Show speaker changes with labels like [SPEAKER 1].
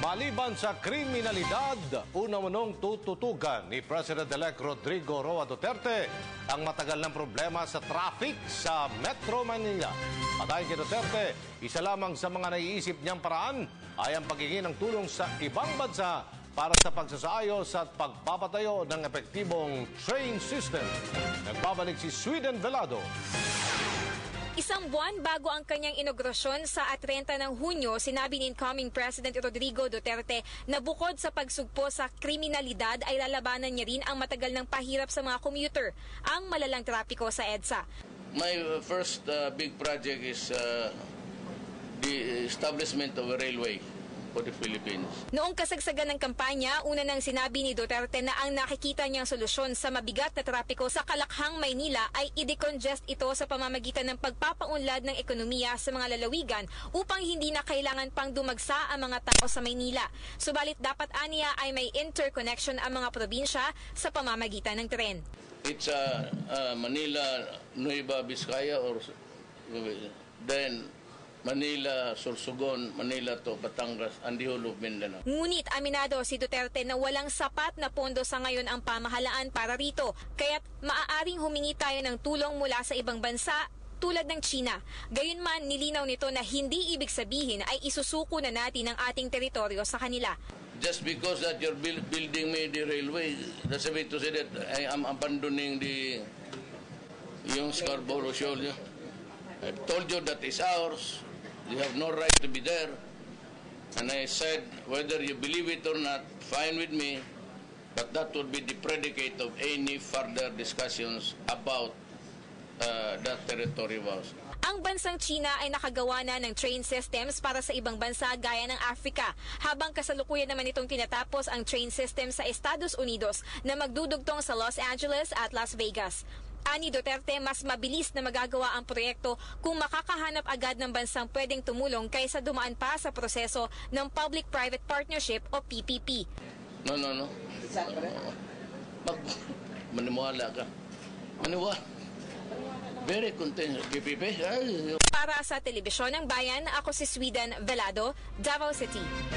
[SPEAKER 1] Maliban sa kriminalidad, una-unang tututugan ni President-elect Rodrigo Roa Duterte ang matagal ng problema sa traffic sa Metro Manila. At ayon kay Duterte, isa lamang sa mga naiisip niyang paraan ay ang paghingi ng tulong sa ibang bansa para sa pagsasaayos at pagpapatayo ng epektibong train system. Nagbabalik si Sweden Velado.
[SPEAKER 2] Isang buwan bago ang kanyang inaugurasyon sa 30 ng Hunyo, sinabi ni incoming President Rodrigo Duterte na bukod sa pagsugpo sa kriminalidad ay lalabanan niya rin ang matagal ng pahirap sa mga commuter, ang malalang trapiko sa EDSA.
[SPEAKER 3] My first big project is the establishment of a railway for the Philippines.
[SPEAKER 2] Noong kasagsagan ng kampanya, una nang sinabi ni Duterte na ang nakikita niyang solusyon sa mabigat na trapiko sa Kalakhang, Maynila ay i-decongest ito sa pamamagitan ng pagpapaunlad ng ekonomiya sa mga lalawigan upang hindi na kailangan pang dumagsa ang mga tao sa Maynila. Subalit dapat aniya ay may interconnection ang mga probinsya sa pamamagitan ng tren.
[SPEAKER 3] It's Manila, Nueva Vizcaya, or then Manila, Sorsogon, Manila to Batangas, and the whole of Mindanao.
[SPEAKER 2] Ngunit aminado si Duterte na walang sapat na pondo sa ngayon ang pamahalaan para rito, kaya't maaaring humingi tayo ng tulong mula sa ibang bansa tulad ng China. Gayunman, nilinaw nito na hindi ibig sabihin ay isusuko na natin ang ating teritoryo sa kanila.
[SPEAKER 3] Just because that you're building me the railway, that's a way to say that I am abandoning yung Scarborough Shoal. I've told you that it's ours. You have no right to be there. And I said, whether you believe it or not, fine with me, but that would be the predicate of any further discussions about that territory of ours.
[SPEAKER 2] Ang bansang China ay nakagawa na ng train systems para sa ibang bansa gaya ng Africa, habang kasalukuyan naman itong tinatapos ang train system sa Estados Unidos na magdudugtong sa Los Angeles at Las Vegas. Ani Duterte, mas mabilis na magagawa ang proyekto kung makakahanap agad ng bansang pwedeng tumulong kaysa dumaan pa sa proseso ng Public-Private Partnership o PPP.
[SPEAKER 3] No. Maniwala ka. Maniwala. Very content. PPP.
[SPEAKER 2] Para sa Telebisyon ng Bayan, ako si Sweden Velado, Davao City.